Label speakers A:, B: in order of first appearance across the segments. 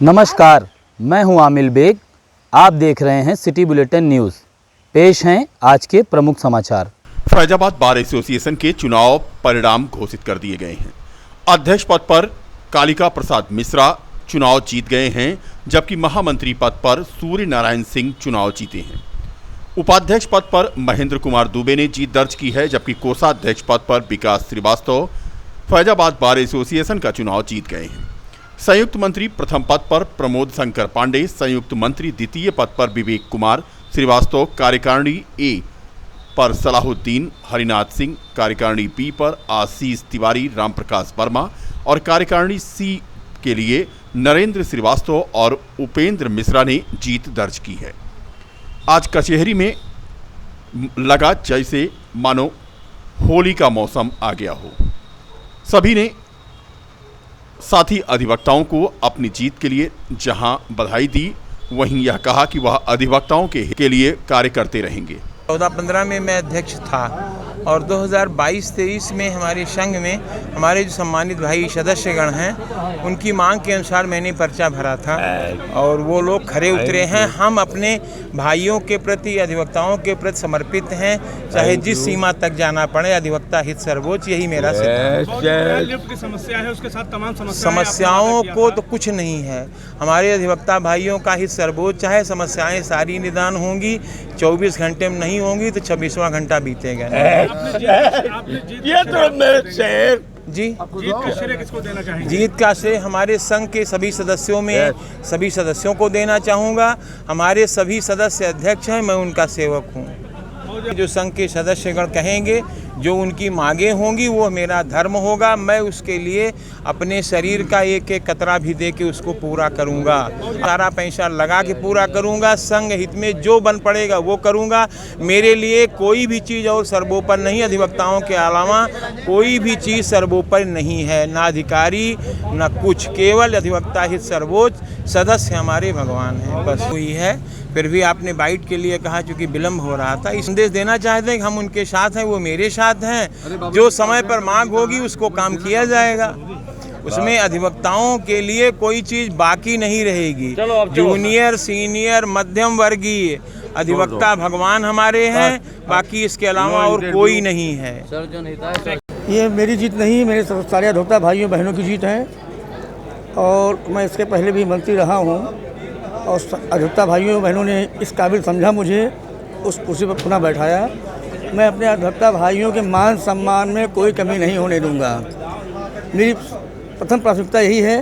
A: नमस्कार, मैं हूं आमिल बेग। आप देख रहे हैं सिटी बुलेटिन न्यूज़। पेश हैं आज के प्रमुख समाचार।
B: फैजाबाद बार एसोसिएशन के चुनाव परिणाम घोषित कर दिए गए हैं। अध्यक्ष पद पर कालिका प्रसाद मिश्रा चुनाव जीत गए हैं, जबकि महामंत्री पद पर सूर्य नारायण सिंह चुनाव जीते हैं। उपाध्यक्ष पद पर महेंद्र कुमार दुबे ने जीत दर्ज की है, जबकि कोषाध्यक्ष पद पर विकास श्रीवास्तव फैजाबाद बार एसोसिएशन का चुनाव जीत गए हैं। संयुक्त मंत्री प्रथम पद पर प्रमोद शंकर पांडे, संयुक्त मंत्री द्वितीय पद पर विवेक कुमार श्रीवास्तव, कार्यकारिणी ए पर सलाहुद्दीन हरिनाथ सिंह, कार्यकारिणी बी पर आशीष तिवारी, रामप्रकाश वर्मा और कार्यकारिणी सी के लिए नरेंद्र श्रीवास्तव और उपेंद्र मिश्रा ने जीत दर्ज की है। आज कचहरी में लगा जैसे मानो होली का मौसम आ गया हो। सभी ने साथी अधिवक्ताओं को अपनी जीत के लिए जहां बधाई दी, वहीं यह कहा कि वह अधिवक्ताओं के लिए कार्य करते रहेंगे।
C: 14-15 में मैं अध्यक्ष था और 2022-23 में हमारे संघ में हमारे जो सम्मानित भाई सदस्यगण हैं, उनकी मांग के अनुसार मैंने पर्चा भरा था और वो लोग खरे उतरे हैं। हम अपने भाइयों के प्रति, अधिवक्ताओं के प्रति समर्पित हैं, चाहे जिस सीमा तक जाना पड़े। अधिवक्ता हित सर्वोच्च, यही मेरा सिद्धांत है।
D: समस्या है, उसके साथ तमाम
C: समस्याओं को तो कुछ नहीं है। हमारे अधिवक्ता भाइयों का हित सर्वोच्च है। समस्याएं सारी निदान होंगी, 24 घंटे में नहीं होंगी तो 26वां घंटा बीतेगा।
D: ये तो मेरे शेर
C: जी,
D: जीत का श्रेय किसको देना चाहेंगे?
C: जीत का श्रेय हमारे संघ के सभी सदस्यों में सभी सदस्यों को देना चाहूँगा। हमारे सभी सदस्य अध्यक्ष हैं, मैं उनका सेवक हूँ। जो संघ के सदस्यगण कहेंगे, जो उनकी मांगें होंगी, वो मेरा धर्म होगा। मैं उसके लिए अपने शरीर का एक एक कतरा भी दे के उसको पूरा करूंगा। सारा पैसा लगा के पूरा करूंगा। संघ हित में जो बन पड़ेगा वो करूंगा। मेरे लिए कोई भी चीज़ और सर्वोपरि नहीं, अधिवक्ताओं के अलावा कोई भी चीज़ सर्वोपरि नहीं है, ना अधिकारी ना कुछ। केवल अधिवक्ता हित सर्वोच्च, सदस्य हमारे भगवान हैं, बस वही है। फिर भी आपने बाइट के लिए कहा, चूँकि विलम्ब हो रहा था, इस संदेश देना चाहते हैं कि हम उनके साथ हैं, वो मेरे साथ हैं। जो समय पर मांग होगी उसको काम किया जाएगा। उसमें अधिवक्ताओं के लिए कोई चीज़ बाकी नहीं रहेगी। जूनियर, सीनियर, मध्यम वर्गीय अधिवक्ता भगवान हमारे हैं, बाकी इसके अलावा और कोई नहीं है।
E: ये मेरी जीत नहीं, मेरे सारे अधिवक्ता भाइयों बहनों की जीत है और मैं इसके पहले भी मंत्री रहा हूँ और अधिवक्ता भाइयों बहनों ने इस काबिल समझा मुझे, उस कुर्सी पर पुनः बैठाया। मैं अपने अधिवक्ता भाइयों के मान सम्मान में कोई कमी नहीं होने दूंगा। मेरी प्रथम प्राथमिकता यही है,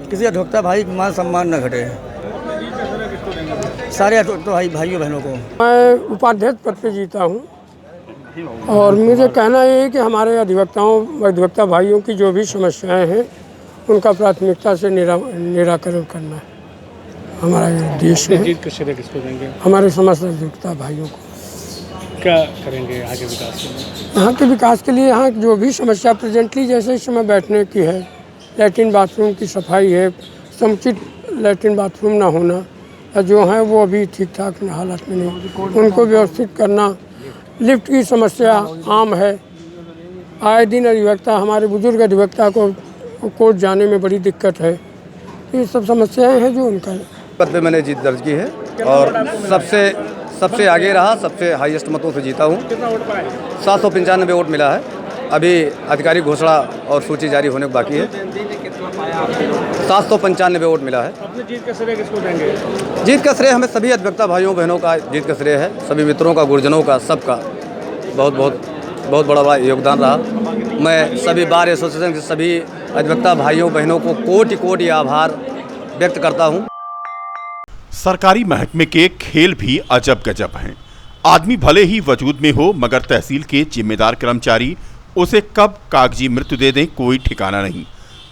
E: किसी अधिवक्ता भाई का मान सम्मान न घटे। सारे अधिवक्ता भाइयों बहनों को
F: मैं उपाध्यक्ष पद पे जीता हूँ और मुझे कहना ये है कि हमारे अधिवक्ता भाइयों की जो भी समस्याएं हैं, उनका प्राथमिकता से निराकरण करना है। हमारा देश में
D: जीत का श्रेय किसको देंगे?
F: हमारे समस्त अधिवक्ता भाइयों को।
D: क्या करेंगे आगे विकास के लिए?
F: यहाँ के विकास के लिए यहाँ जो भी समस्या प्रेजेंटली जैसे इस समय बैठने की है, लैट्रिन बाथरूम की सफाई है, समुचित लैट्रिन बाथरूम ना होना, जो है वो अभी ठीक ठाक हालत में नहीं, उनको व्यवस्थित करना। लिफ्ट की समस्या आम है। आए दिन अधिवक्ता, हमारे बुजुर्ग अधिवक्ता को कोर्ट जाने में बड़ी दिक्कत है। ये सब समस्याएं हैं जो उनका
G: पद पे मैंने जीत दर्ज की है और सबसे आगे रहा, सबसे हाईएस्ट मतों से जीता हूँ। 795 वोट मिला है। अभी आधिकारिक घोषणा और सूची जारी होने को बाकी है। 795 वोट मिला है।
D: अपनी जीत का श्रेय किसको देंगे?
G: जीत का श्रेय हमें सभी अधिवक्ता भाइयों बहनों का जीत का श्रेय है। सभी मित्रों का, गुरुजनों का, सबका बहुत बड़ा योगदान रहा। मैं सभी बार एसोसिएशन के सभी अधिवक्ता भाइयों बहनों को कोटि आभार व्यक्त करता हूँ।
B: सरकारी महकमे के खेल भी अजब गजब हैं। आदमी भले ही वजूद में हो, मगर तहसील के जिम्मेदार कर्मचारी उसे कब कागजी मृत्यु दे दें, कोई ठिकाना नहीं।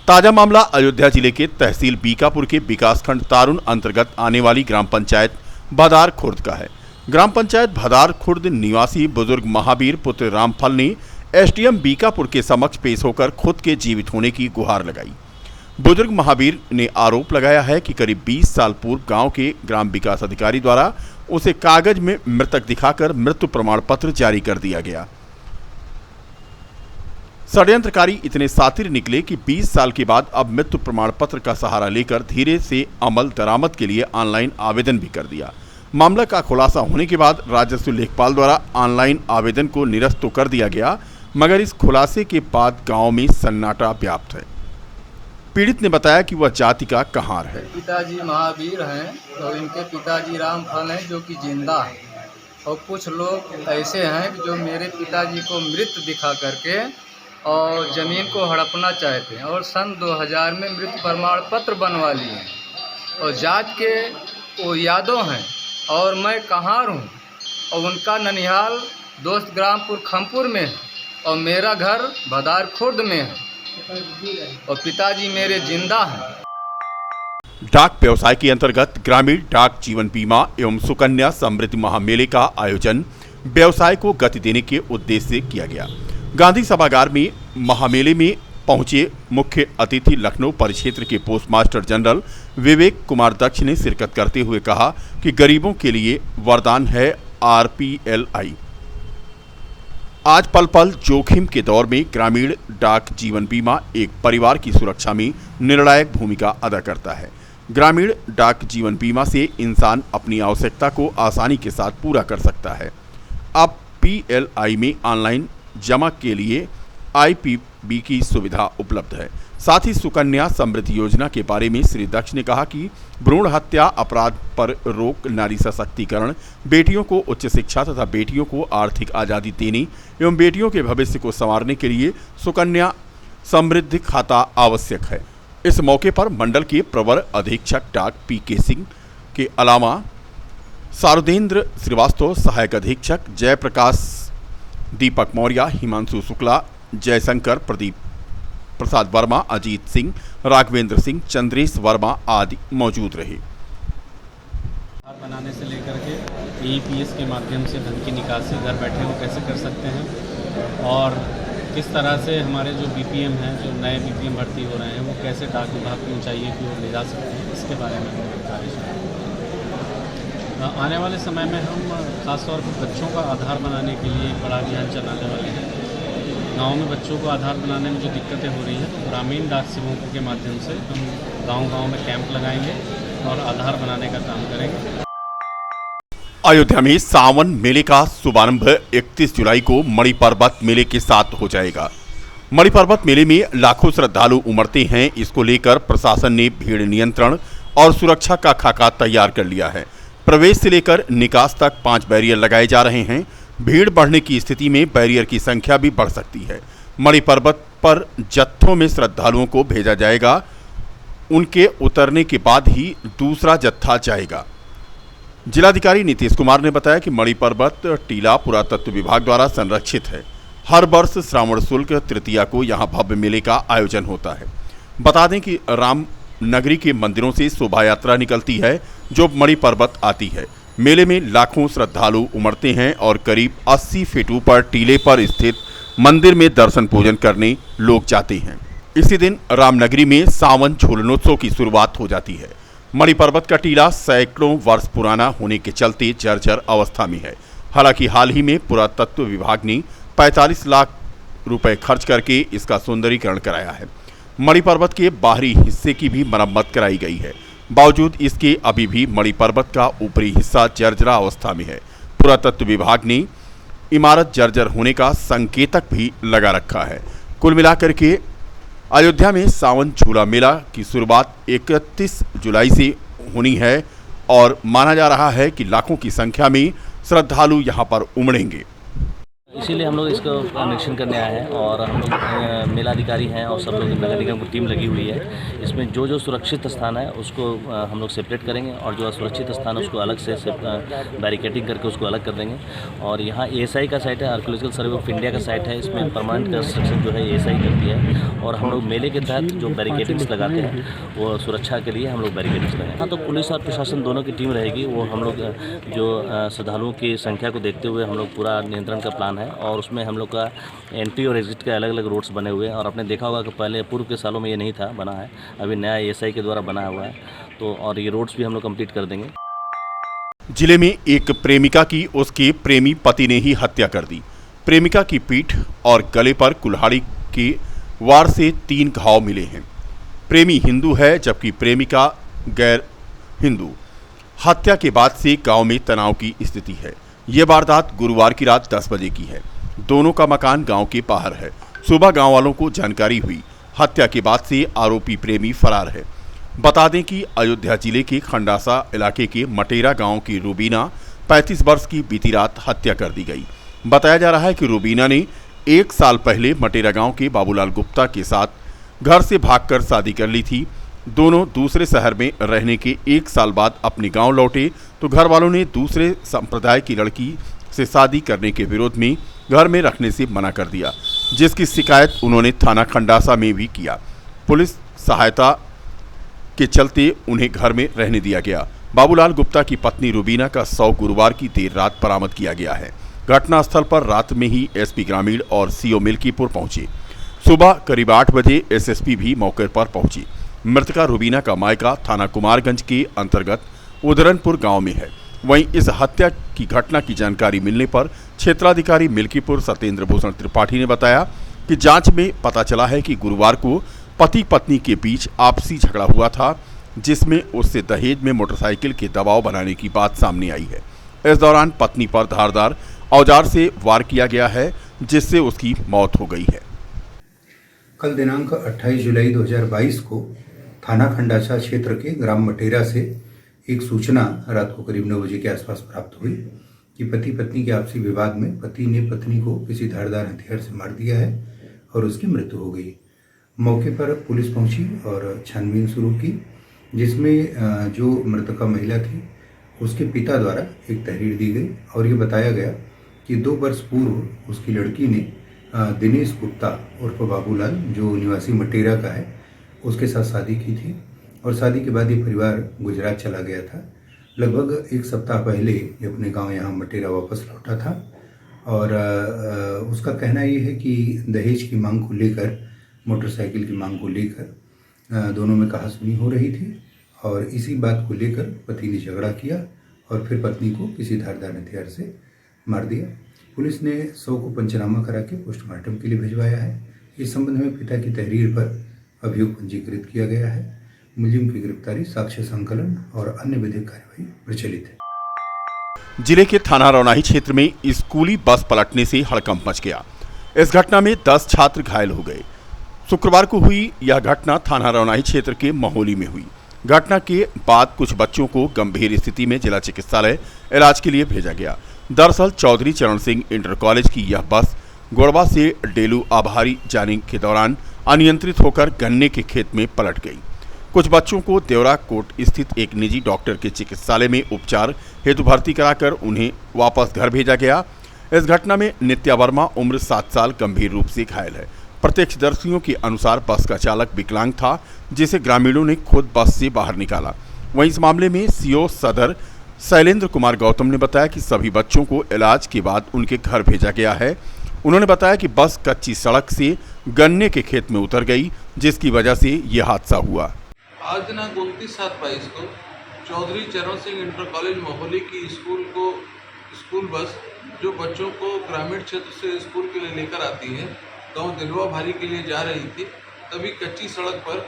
B: ताजा मामला अयोध्या जिले के तहसील बीकापुर के विकासखंड तारुण अंतर्गत आने वाली ग्राम पंचायत भदार खुर्द का है। ग्राम पंचायत भदार खुर्द निवासी बुजुर्ग महावीर पुत्र रामफल ने एसडीएम बीकापुर के समक्ष पेश होकर खुद के जीवित होने की गुहार लगाई। बुजुर्ग महावीर ने आरोप लगाया है कि करीब 20 साल पूर्व गांव के ग्राम विकास अधिकारी द्वारा उसे कागज में मृतक दिखाकर मृत्यु प्रमाण पत्र जारी कर दिया गया। षड्यंत्रकारी इतने सातिर निकले कि 20 साल के बाद अब मृत्यु प्रमाण पत्र का सहारा लेकर धीरे से अमल दरामद के लिए ऑनलाइन आवेदन भी कर दिया। मामला का खुलासा होने के बाद राजस्व लेखपाल द्वारा ऑनलाइन आवेदन को निरस्त तो कर दिया गया, मगर इस खुलासे के बाद गांव में सन्नाटा व्याप्त है। पीड़ित ने बताया कि वह जाति का कहार है।
H: पिताजी महावीर हैं और इनके पिताजी रामफल हैं जो कि जिंदा हैं, और कुछ लोग ऐसे हैं जो मेरे पिताजी को मृत दिखा करके और ज़मीन को हड़पना चाहते हैं और सन 2000 में मृत्यु प्रमाण पत्र बनवा लिए हैं और जात के वो यादव हैं और मैं कहार हूँ और उनका ननिहाल दोस्त ग्रामपुर खमपुर में है और मेरा घर भदार खुर्द में है और पिताजी मेरे जिंदा हैं।
B: डाक व्यवसाय के अंतर्गत ग्रामीण डाक जीवन बीमा एवं सुकन्या समृद्धि महामेले का आयोजन व्यवसाय को गति देने के उद्देश्य से किया गया। गांधी सभागार में महामेले में पहुंचे मुख्य अतिथि लखनऊ परिक्षेत्र के पोस्टमास्टर जनरल विवेक कुमार दक्ष ने शिरकत करते हुए कहा कि गरीबों के लिए वरदान है RPLI। आज पल पल जोखिम के दौर में ग्रामीण डाक जीवन बीमा एक परिवार की सुरक्षा में निर्णायक भूमिका अदा करता है। ग्रामीण डाक जीवन बीमा से इंसान अपनी आवश्यकता को आसानी के साथ पूरा कर सकता है। अब PLI में ऑनलाइन जमा के लिए IPB की सुविधा उपलब्ध है। साथ ही सुकन्या समृद्धि योजना के बारे में श्री दक्ष ने कहा कि भ्रूण हत्या, अपराध पर रोक, नारी सशक्तिकरण, बेटियों को उच्च शिक्षा तथा बेटियों को आर्थिक आज़ादी देने एवं बेटियों के भविष्य को संवारने के लिए सुकन्या समृद्धि खाता आवश्यक है। इस मौके पर मंडल के प्रवर अधीक्षक डाक PK सिंह के अलावा शारदेंद्र श्रीवास्तव, सहायक अधीक्षक जयप्रकाश, दीपक मौर्य, हिमांशु शुक्ला, जयशंकर, प्रदीप प्रसाद वर्मा, अजीत सिंह, राघवेंद्र सिंह, चंद्रेश वर्मा आदि मौजूद रहे।
I: बनाने से लेकर के EPS के माध्यम से धन की निकासी घर बैठे वो कैसे कर सकते हैं और किस तरह से हमारे जो BPM हैं, जो नए BPM भर्ती हो रहे हैं, वो कैसे डाक विभाग की ऊंचाइयों की ओर ले जा सकते हैं, इसके बारे में हम कार्यशाला आने वाले समय में हम खासतौर पर बच्चों का आधार बनाने के लिए एक बड़ा अभियान चलाने वाले हैं। गांव में बच्चों को आधार बनाने में जो दिक्कतें हो रही हैं, तो ग्रामीण डाक सेवकों के माध्यम से हम गांव-गांव में कैंप लगाएंगे और आधार बनाने का काम करेंगे।
B: अयोध्या में सावन मेले का शुभारंभ 31 जुलाई को मणि पर्वत मेले के साथ हो जाएगा। मणि पर्वत मेले में लाखों श्रद्धालु उमड़ते हैं। इसको लेकर प्रशासन ने भीड़ नियंत्रण और सुरक्षा का खाका तैयार कर लिया है। प्रवेश से लेकर निकास तक 5 बैरियर लगाए जा रहे हैं। भीड़ बढ़ने की स्थिति में बैरियर की संख्या भी बढ़ सकती है। मणि पर्वत पर जत्थों में श्रद्धालुओं को भेजा जाएगा। उनके उतरने के बाद ही दूसरा जत्था जाएगा। जिलाधिकारी नीतीश कुमार ने बताया कि मणि पर्वत टीला पुरातत्व विभाग द्वारा संरक्षित है। हर वर्ष श्रावण शुल्क तृतीया को यहाँ भव्य मेले का आयोजन होता है। बता दें कि राम नगरी के मंदिरों से शोभा यात्रा निकलती है जो मणि पर्वत आती है। मेले में लाखों श्रद्धालु उमड़ते हैं और करीब 80 फीट ऊपर टीले पर स्थित मंदिर में दर्शन पूजन करने लोग जाते हैं। इसी दिन रामनगरी में सावन झूलनोत्सव की शुरुआत हो जाती है। मणि पर्वत का टीला सैकड़ों वर्ष पुराना होने के चलते जर्जर अवस्था में है। हालांकि हाल ही में पुरातत्व विभाग ने 45 लाख रुपए खर्च करके इसका सुंदरीकरण कराया है। मणि पर्वत के बाहरी हिस्से की भी मरम्मत कराई गई है। बावजूद इसके अभी भी मणि पर्वत का ऊपरी हिस्सा जर्जरा अवस्था में है। पुरातत्व विभाग ने इमारत जर्जर होने का संकेतक भी लगा रखा है। कुल मिलाकर के अयोध्या में सावन झूला मेला की शुरुआत 31 जुलाई से होनी है और माना जा रहा है कि लाखों की संख्या में श्रद्धालु यहां पर उमड़ेंगे।
J: इसीलिए हम लोग इसको निरीक्षण करने आए हैं और हम लोग मेला अधिकारी हैं और सब लोग नगर निगम की टीम लगी हुई है। इसमें जो जो सुरक्षित स्थान है उसको हम लोग सेपरेट करेंगे और जो असुरक्षित स्थान है उसको अलग से बैरिकेडिंग करके उसको अलग कर देंगे। और यहाँ ASI का साइट है, आर्कियोलॉजिकल सर्वे ऑफ इंडिया का साइट है। इसमें परमानेंट कंस्ट्रक्शन जो है ASI करती है और हम लोग मेले के तहत जो बैरिकेडिंग्स लगाते हैं वो सुरक्षा के लिए हम लोग बैरिकेडिंग्स लगाएंगे। हाँ, तो पुलिस और प्रशासन दोनों की टीम रहेगी। वो हम लोग जो श्रद्धालुओं की संख्या को देखते हुए हम लोग पूरा नियंत्रण का प्लान है और उसमें हम लोग का एंट्री और एग्जिट के अलग अलग रोड्स बने हुए हैं। और आपने देखा होगा कि पहले पूर्व के सालों में ये नहीं था, बना है, अभी नया ASI के द्वारा बना हुआ है। तो और ये रोड्स भी हम लोग कंप्लीट कर देंगे।
B: जिले में एक प्रेमिका की उसके प्रेमी पति ने ही हत्या कर दी। प्रेमिका की पीठ और गले पर कुल्हाड़ी के वार से 3 घाव मिले हैं। प्रेमी हिंदू है जबकि प्रेमिका गैर हिंदू। हत्या के बाद से गांव में तनाव की स्थिति है। ये वारदात गुरुवार की रात 10 बजे की है। दोनों का मकान गांव के बाहर है। सुबह गांव वालों को जानकारी हुई। हत्या के बाद से आरोपी प्रेमी फरार है। बता दें कि अयोध्या जिले के खंडासा इलाके के मटेरा गांव की रूबीना 35 वर्ष की बीती रात हत्या कर दी गई। बताया जा रहा है कि रूबीना ने 1 साल पहले मटेरा गांव के बाबूलाल गुप्ता के साथ घर से भागकर शादी कर ली थी। दोनों दूसरे शहर में रहने के 1 साल बाद अपने गांव लौटे तो घर वालों ने दूसरे संप्रदाय की लड़की से शादी करने के विरोध में घर में रखने से मना कर दिया, जिसकी शिकायत उन्होंने थाना खंडासा में भी किया। पुलिस सहायता के चलते उन्हें घर में रहने दिया गया। बाबूलाल गुप्ता की पत्नी रूबीना का शव गुरुवार की देर रात बरामद किया गया है। घटनास्थल पर रात में ही एसपी ग्रामीण और सीओ मिल्कीपुर पहुंचे। सुबह करीब 8 बजे एसएसपी भी मौके पर पहुंची। मृतका रूबीना का मायका थाना कुमारगंज के अंतर्गत उदरनपुर गांव में है। वहीं इस हत्या की घटना की जानकारी मिलने पर क्षेत्राधिकारी मिल्कीपुर सत्येंद्र भूषण त्रिपाठी ने बताया कि जांच में पता चला है कि गुरुवार को पति पत्नी के बीच आपसी झगड़ा हुआ था, जिसमें उससे दहेज में मोटरसाइकिल के दबाव बनाने की बात सामने आई है। इस दौरान पत्नी पर धारदार औजार से वार किया गया है, जिससे उसकी मौत हो गई है।
K: कल दिनांक 28 जुलाई 2022 को थाना खंडासा क्षेत्र के ग्राम मटेरा से एक सूचना रात को करीब 9 बजे के आसपास प्राप्त हुई कि पति पत्नी के आपसी विवाद में पति ने पत्नी को किसी धारदार हथियार से मार दिया है और उसकी मृत्यु हो गई। मौके पर पुलिस पहुंची और छानबीन शुरू की, जिसमें जो मृतका महिला थी उसके पिता द्वारा एक तहरीर दी गई और ये बताया गया कि 2 वर्ष पूर्व उसकी लड़की ने दिनेश गुप्ता उर्फ बाबूलाल, जो निवासी मटेरा का है, उसके साथ शादी की थी और शादी के बाद ये परिवार गुजरात चला गया था। लगभग 1 सप्ताह पहले ये अपने गांव यहाँ मटेरा वापस लौटा था और उसका कहना ये है कि दहेज की मांग को लेकर, मोटरसाइकिल की मांग को लेकर दोनों में कहासुनी हो रही थी और इसी बात को लेकर पति ने झगड़ा किया और फिर पत्नी को किसी धारदार हथियार से मार दिया। पुलिस ने शव को पंचनामा करा के पोस्टमार्टम के लिए भिजवाया है। इस संबंध में पिता की तहरीर पर अभियोग पंजीकृत किया गया है। मुलजिम की गिरफ्तारी, साक्ष्य संकलन और अन्य विधिक कार्यवाही प्रचलित है।
B: जिले के थाना रौनाही क्षेत्र में स्कूली बस पलटने से हड़कंप मच गया। इस घटना में 10 छात्र घायल हो गए। शुक्रवार को हुई यह घटना थाना रौनाही क्षेत्र के महोली में हुई। घटना के बाद कुछ बच्चों को गंभीर स्थिति में जिला चिकित्सालय इलाज के लिए भेजा गया। दरअसल चौधरी चरण सिंह इंटर कॉलेज की यह बस गोड़वा से डेलू आभारी जाने के दौरान अनियंत्रित होकर गन्ने के खेत में पलट गई। कुछ बच्चों को देवरा कोट स्थित एक निजी डॉक्टर के चिकित्सालय में उपचार हेतु भर्ती कराकर उन्हें वापस घर भेजा गया। इस घटना में नित्या वर्मा उम्र 7 साल गंभीर रूप से घायल है। प्रत्यक्षदर्शियों के अनुसार बस का चालक विकलांग था, जिसे ग्रामीणों ने खुद बस से बाहर निकाला। वहीं इस मामले में सीओ सदर शैलेंद्र कुमार गौतम ने बताया कि सभी बच्चों को इलाज के बाद उनके घर भेजा गया है। उन्होंने बताया कि बस कच्ची सड़क से गन्ने के खेत में उतर गई, जिसकी वजह से यह हादसा हुआ।
L: आज दिनांक 29/7/22 को चौधरी चरण सिंह इंटर कॉलेज महोली की स्कूल बस जो बच्चों को ग्रामीण क्षेत्र से स्कूल के लिए लेकर आती है, गांव दिलवा भारी के लिए जा रही थी। तभी कच्ची सड़क पर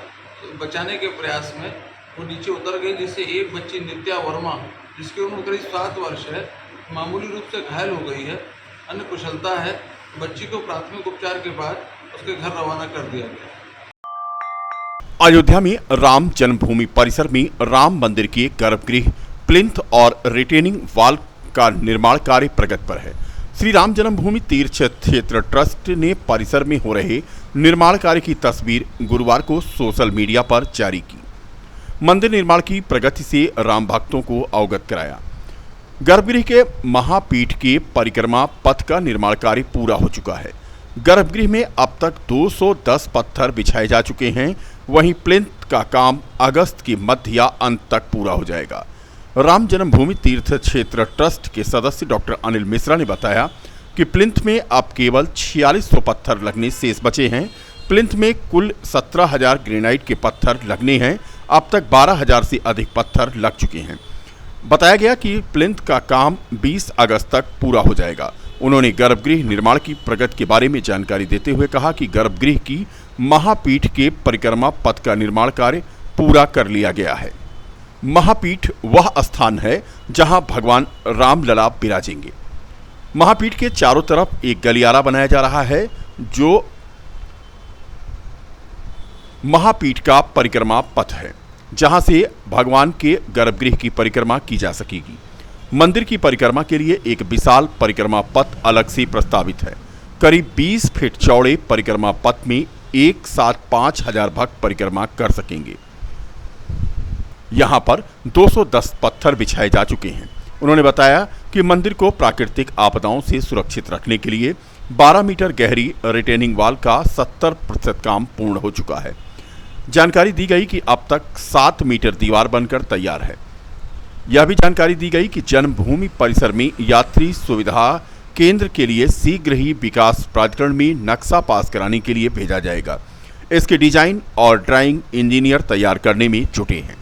L: बचाने के प्रयास में वो नीचे उतर गई, जिससे एक बच्ची नित्या वर्मा, जिसकी उम्र करीब 7 वर्ष है, मामूली रूप से घायल हो गई है। अन्य कुशलता है। बच्ची को प्राथमिक उपचार के बाद उसके घर रवाना कर दिया गया।
B: अयोध्या में राम जन्मभूमि परिसर में राम मंदिर के गर्भगृह, प्लिंथ और रिटेनिंग वॉल का निर्माण कार्य प्रगति पर है। श्री राम जन्मभूमि तीर्थ क्षेत्र ट्रस्ट ने परिसर में हो रहे निर्माण कार्य की तस्वीर गुरुवार को सोशल मीडिया पर जारी की। मंदिर निर्माण की प्रगति से राम भक्तों को अवगत कराया। गर्भगृह के महापीठ के परिक्रमा पथ का निर्माण कार्य पूरा हो चुका है। गर्भगृह में अब तक 210 पत्थर बिछाए जा चुके हैं। वहीं प्लिंथ का काम अगस्त के मध्य या अंत तक पूरा हो जाएगा। राम जन्मभूमि तीर्थ क्षेत्र ट्रस्ट के सदस्य डॉक्टर अनिल मिश्रा ने बताया कि प्लिंथ में अब केवल 4600 पत्थर लगने शेष बचे हैं। प्लिंथ में कुल 17,000 ग्रेनाइट के पत्थर लगने हैं। अब तक 12,000 से अधिक पत्थर लग चुके हैं। बताया गया कि प्लिंथ का काम 20 अगस्त तक पूरा हो जाएगा। उन्होंने गर्भगृह निर्माण की प्रगति के बारे में जानकारी देते हुए कहा कि गर्भगृह की महापीठ के परिक्रमा पथ का निर्माण कार्य पूरा कर लिया गया है। महापीठ वह स्थान है जहां भगवान रामलला विराजेंगे। महापीठ के चारों तरफ एक गलियारा बनाया जा रहा है जो महापीठ का परिक्रमा पथ है, जहां से भगवान के गर्भगृह की परिक्रमा की जा सकेगी। मंदिर की परिक्रमा के लिए एक विशाल परिक्रमा पथ अलग से प्रस्तावित है। करीब 20 फीट चौड़े परिक्रमा पथ में एक साथ 5000 भक्त परिक्रमा कर सकेंगे। यहां पर 210 पत्थर बिछाए जा चुके हैं। उन्होंने बताया कि मंदिर को प्राकृतिक आपदाओं से सुरक्षित रखने के लिए 12 मीटर गहरी रिटेनिंग वॉल का 70% काम पूर्ण हो चुका है। जानकारी दी गई कि अब तक 7 मीटर दीवार बनकर तैयार है। यह भी जानकारी दी गई कि जन्मभूमि परिसर में यात्री सुविधा केंद्र के लिए शीघ्र ही विकास प्राधिकरण में नक्शा पास कराने के लिए भेजा जाएगा। इसके डिजाइन और ड्राइंग इंजीनियर तैयार करने में जुटे हैं।